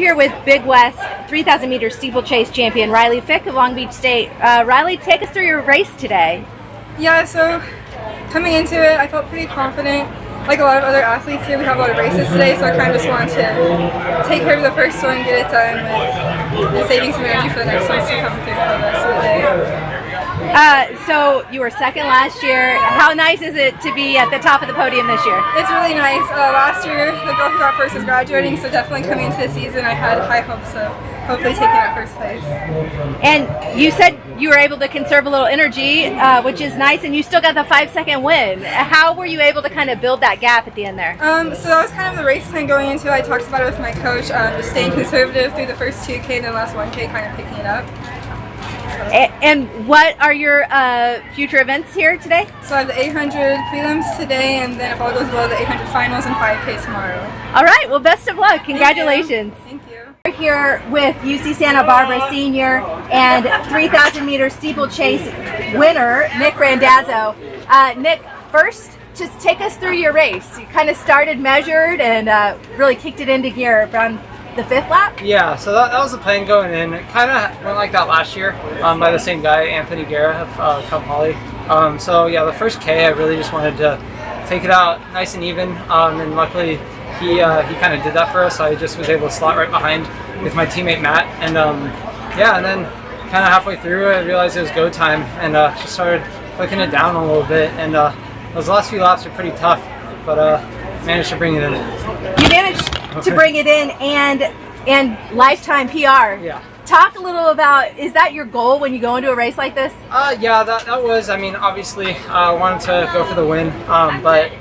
here with Big West 3,000 meter steeplechase champion Ryley Fick of Long Beach State. Ryley, take us through your race today. Yeah, so coming into it, I felt pretty confident. Like a lot of other athletes here, we have a lot of races today, so I kind of just wanted to take care of the first one, get it done with saving some energy for the next one to come through for the rest of the day. So you were second last year. How nice is it to be at the top of the podium this year? It's really nice. Last year, the girl who got first was graduating, so definitely coming into the season, I had high hopes of hopefully taking that first place. And you said you were able to conserve a little energy, which is nice, and you still got the 5-second win. How were you able to kind of build that gap at the end there? So that was kind of the race plan going into it. I talked about it with my coach, just staying conservative through the first 2K and then last 1K, kind of picking it up. And what are your future events here today? So I have the 800 prelims today, and then if all goes well, the 800 finals and 5K tomorrow. All right, well, best of luck. Congratulations. Thank you. We're here with UC Santa Barbara senior and 3,000 meter steeplechase winner, Nick Randazzo. Nick, first, just take us through your race. You kind of started measured and really kicked it into gear around the 5th lap? Yeah, so that was the plan going in. It kind of went like that last year by the same guy, Anthony Guerra of Cal Poly. So yeah, the first K, I really just wanted to take it out nice and even, and luckily he kind of did that for us. So I just was able to slot right behind with my teammate Matt, and yeah, and then kind of halfway through I realized it was go time, and just started clicking it down a little bit, and those last few laps were pretty tough, but managed to bring it in. You managed to bring it in and lifetime PR. Yeah. Talk a little about, is that your goal when you go into a race like this? Yeah, that was, I mean, obviously I wanted to go for the win, but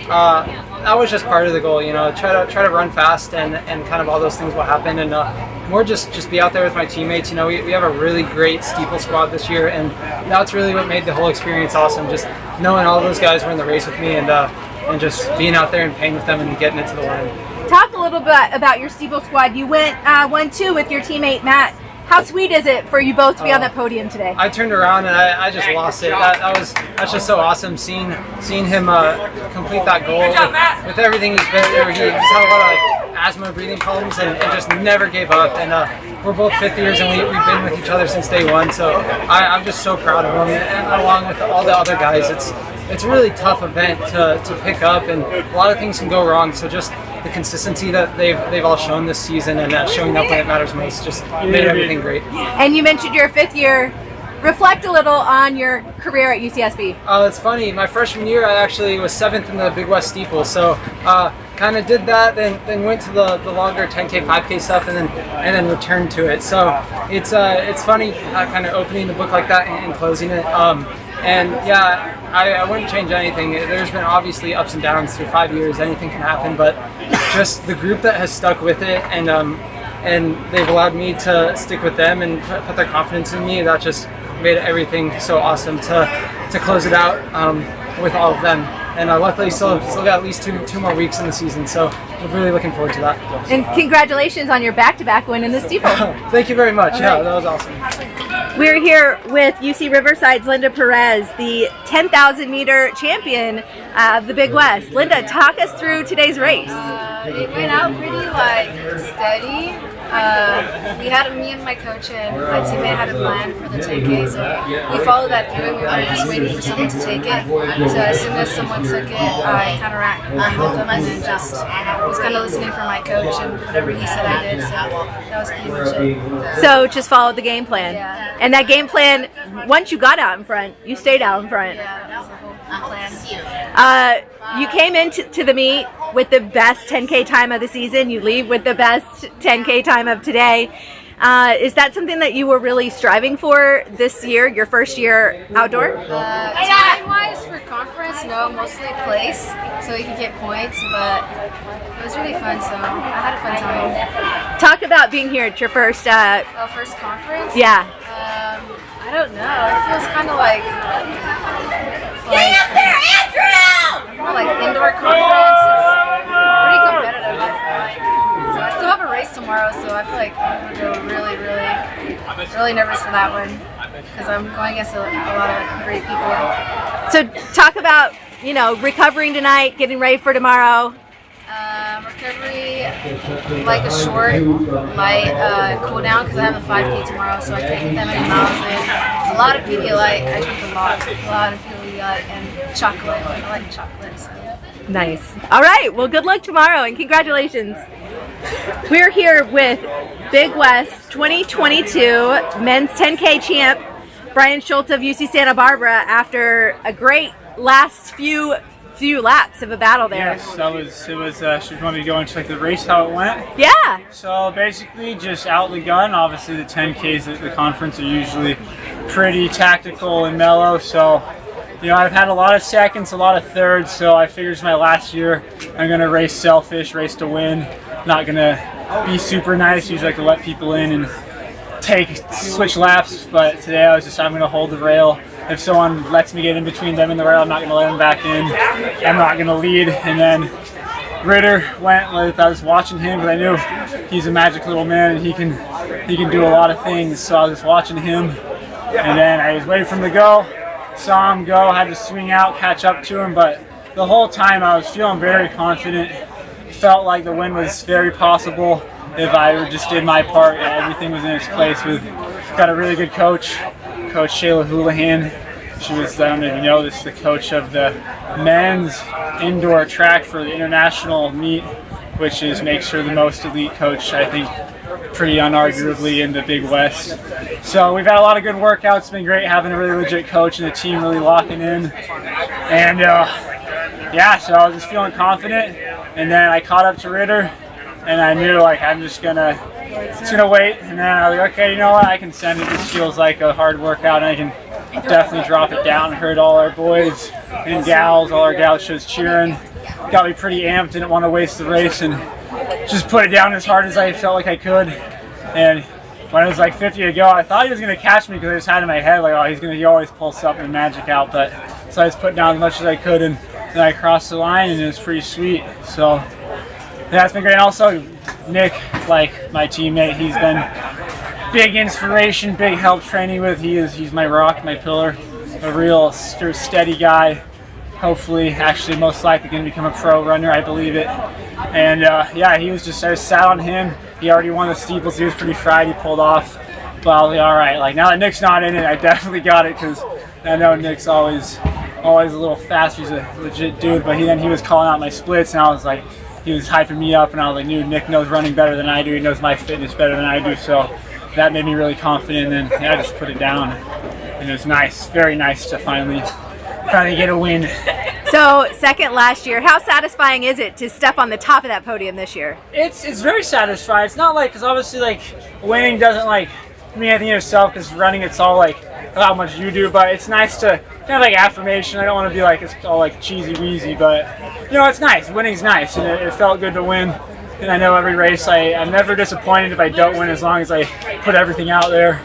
that was just part of the goal, you know, try to run fast and kind of all those things will happen, and more just be out there with my teammates. You know, we have a really great steeple squad this year, and that's really what made the whole experience awesome, just knowing all those guys were in the race with me, and just being out there and paying with them and getting it to the line. Talk a little bit about your steeple squad. You went 1-2 with your teammate Matt. How sweet is it for you both to be on that podium today? I turned around and I just lost it. That's just so awesome seeing him complete that goal with everything he's been through. He's had a lot of like asthma, breathing problems, and just never gave up. And we're both 5th years, and we've been with each other since day one. So I'm just so proud of him, and along with all the other guys. It's a really tough event to pick up, and a lot of things can go wrong. So just the consistency that they've all shown this season, and showing up when it matters most, just made everything great. And you mentioned your 5th year. Reflect a little on your career at UCSB. It's funny. My freshman year, I actually was 7th in the Big West steeple. So kind of did that, then went to the longer 10K, 5K stuff, and then returned to it. So it's funny kind of opening the book like that and closing it. And yeah, I wouldn't change anything. There's been obviously ups and downs through 5 years. Anything can happen, but just the group that has stuck with it, and they've allowed me to stick with them and put their confidence in me. That just made everything so awesome to close it out with all of them. And luckily still got at least two more weeks in the season, so I'm really looking forward to that. And congratulations on your back-to-back win in the steeple. Thank you very much. Yeah, that was awesome. We're here with UC Riverside's Linda Perez, the 10,000 meter champion of the Big West. Linda, talk us through today's race. It went out pretty steady. Me and my coach and my teammate had a plan for the 10K, so we followed that through, and we were just waiting for someone to take it. So as soon as someone took it, I kind of ran with them, and then just was kind of listening for my coach, and whatever he said I did, so that was pretty much it. So just followed the game plan. Yeah. And that game plan, once you got out in front, you stayed out in front. Yeah, that was the whole plan. You came into the meet with the best 10K time of the season. You leave with the best 10K time of today. Is that something that you were really striving for this year, your first year outdoor? Time-wise for conference, no, mostly place, so you could get points, but it was really fun, so I had a fun time. Talk about being here at your first... first conference? Yeah. I don't know, it feels kind of like... Stay up there, Andrew! Like indoor conference, it's pretty competitive, I feel like. So I still have a race tomorrow, so I feel like I'm going to go really nervous for that one, because I'm going against a lot of great people. So talk about, recovering tonight, getting ready for tomorrow. Recovery, like a short, light cool down because I have a 5K tomorrow, so I can't get that many miles in. A lot of Pedialyte. I drink a lot of Pedialyte and chocolate. I like chocolate. So. Nice. All right. Well, good luck tomorrow and congratulations. We're here with Big West 2022 men's 10K champ Brian Schulz of UC Santa Barbara after a great last few laps of a battle there. Yes, it was. Should want me to go into like the race how it went? Yeah. So basically, just out the gun. Obviously, the 10Ks at the conference are usually pretty tactical and mellow. So, you know, I've had a lot of seconds, a lot of thirds. So I figured it's my last year. I'm gonna race selfish, race to win. Not gonna be super nice. Usually, like to let people in and switch laps. But today, I'm gonna hold the rail. If someone lets me get in between them and the rail, I'm not going to let them back in. I'm not going to lead. And then Ritter went, like, I was watching him, but I knew he's a magic little man and he can do a lot of things. So I was just watching him. And then I was waiting for him to go. Saw him go, had to swing out, catch up to him. But the whole time I was feeling very confident. Felt like the win was very possible if I just did my part. Everything was in its place. Got a really good coach. Coach Shayla Houlihan. She was, I don't know if you know this, the coach of the men's indoor track for the international meet, which makes her the most elite coach, I think, pretty unarguably in the Big West. So we've had a lot of good workouts. It's been great having a really legit coach and the team really locking in. And yeah, so I was just feeling confident. And then I caught up to Ritter, and I knew like I'm just gonna wait, and then I was like, okay, you know what, I can send it. This feels like a hard workout, and I can definitely drop it down. Heard all our boys and gals, all our gals just cheering. Got me pretty amped, didn't want to waste the race, and just put it down as hard as I felt like I could. And when it was like 50 to go, I thought he was going to catch me because I just had in my head like, oh, he always pulls something magic out. But so I just put down as much as I could, and then I crossed the line, and it was pretty sweet. So yeah, it's been great. And also Nick, like my teammate, he's been big inspiration, big help training with. He's my rock, my pillar, a real steady guy. Hopefully, actually, most likely going to become a pro runner. I believe it. And yeah, I just sat on him. He already won the steeples. He was pretty fried. He pulled off. But I was like, all right. Like now that Nick's not in it, I definitely got it because I know Nick's always a little fast. He's a legit dude. But he was calling out my splits, and I was like, he was hyping me up, and I was like, dude, Nick knows running better than I do. He knows my fitness better than I do. So that made me really confident. And then yeah, I just put it down, and it was nice, very nice to finally get a win. So second last year, how satisfying is it to step on the top of that podium this year? It's very satisfying. It's not like, because obviously like winning doesn't like mean anything to yourself, because running it's all like how much you do, but it's nice to kind of like affirmation. I don't want to be like it's all like cheesy weezy, but you know, it's nice. Winning's nice, and it felt good to win. And I know every race I'm never disappointed if I don't win, as long as I put everything out there.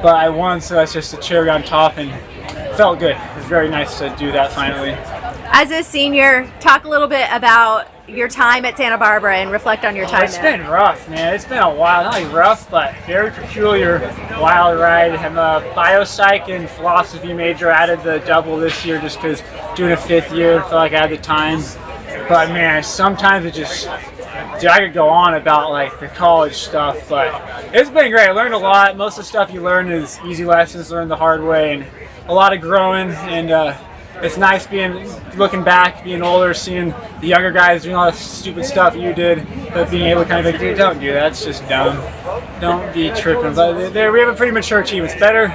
But I won, so that's just a cherry on top, and it felt good. It was very nice to do that finally. As a senior, talk a little bit about your time at Santa Barbara and reflect on your time It's been rough, man. It's been a wild, not only rough, but very peculiar, wild ride. I'm a biopsych and philosophy major. I added the double this year just because doing a fifth year, I felt like I had the time. But man, sometimes it just, dude, I could go on about like the college stuff, but it's been great. I learned a lot. Most of the stuff you learn is easy lessons learned the hard way, and a lot of growing. And it's nice looking back, being older, seeing the younger guys doing all the stupid stuff you did, but being able to kind of like, dude, don't do that. It's just dumb. Don't be tripping. But we have a pretty mature team. It's better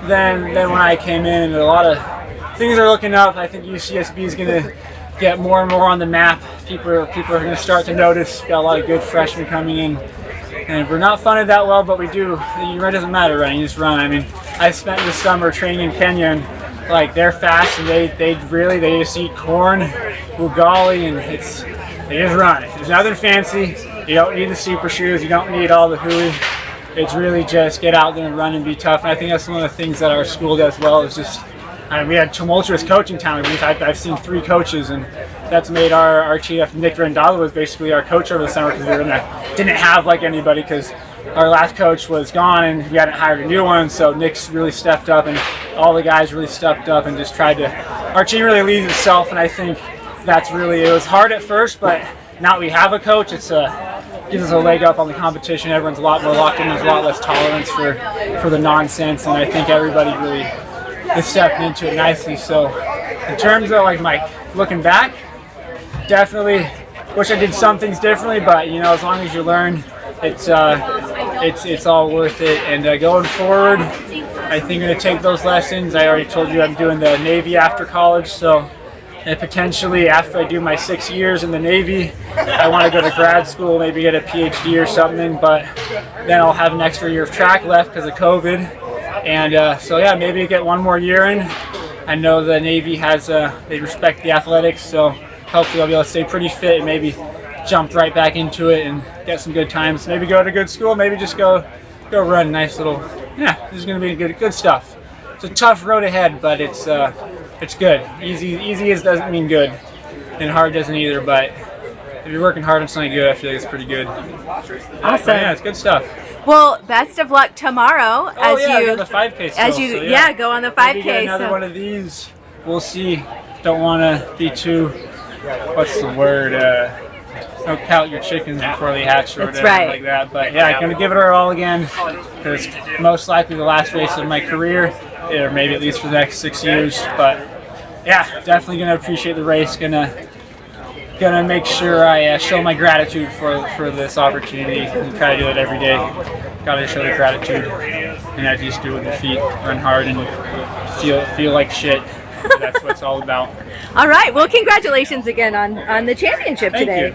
than when I came in. And a lot of things are looking up. I think UCSB is going to get more and more on the map. People are going to start to notice. Got a lot of good freshmen coming in. And we're not funded that well, but we do. It doesn't matter, right? You just run. I mean, I spent the summer training in Kenya, and like they're fast, and they just eat corn, ugali, and they just run. There's nothing fancy. You don't need the super shoes. You don't need all the hooey. It's really just get out there and run and be tough. And I think that's one of the things that our school does well. Is just, we had tumultuous coaching talent. I've seen 3 coaches, and that's made our chief, Nick Randazzo, was basically our coach over the summer because we didn't have like anybody because our last coach was gone and we hadn't hired a new one. So Nick's really stepped up, and all the guys really stepped up and just tried to. Our team really leads itself, and I think that's really, it was hard at first, but now we have a coach. It's a gives us a leg up on the competition. Everyone's a lot more locked in. There's a lot less tolerance for the nonsense, and I think everybody really is stepping into it nicely. So in terms of like my looking back, definitely wish I did some things differently, but you know, as long as you learn, it's all worth it. And going forward, I think I'm going to take those lessons. I already told you I'm doing the Navy after college, so and potentially after I do my 6 years in the Navy, I want to go to grad school, maybe get a PhD or something, but then I'll have an extra year of track left because of COVID. And so yeah, maybe get one more year in. I know the Navy has, they respect the athletics, so hopefully I'll be able to stay pretty fit and maybe jump right back into it and get some good times. Maybe go to good school, maybe just go run. Nice little, yeah, this is going to be good stuff. It's a tough road ahead, but it's good. Easy doesn't mean good, and hard doesn't either, but if you're working hard on something good, I feel like it's pretty good. Awesome. But yeah, it's good stuff. Well, best of luck tomorrow I got the 5K still, as you so yeah. go on the 5K. Maybe get another one of these. We'll see. Don't want to be too, what's the word? Don't count your chickens before they hatch or That's whatever right. like that. But yeah, I'm going to give it our all again because most likely the last race of my career, or maybe at least for the next 6 years. But yeah, definitely going to appreciate the race. Gonna make sure I show my gratitude for this opportunity and try to do it every day. Gotta show the gratitude, and I just do it with the feet, run hard, and feel like shit. That's what it's all about. All right. Well, congratulations again on the championship Thank today. you.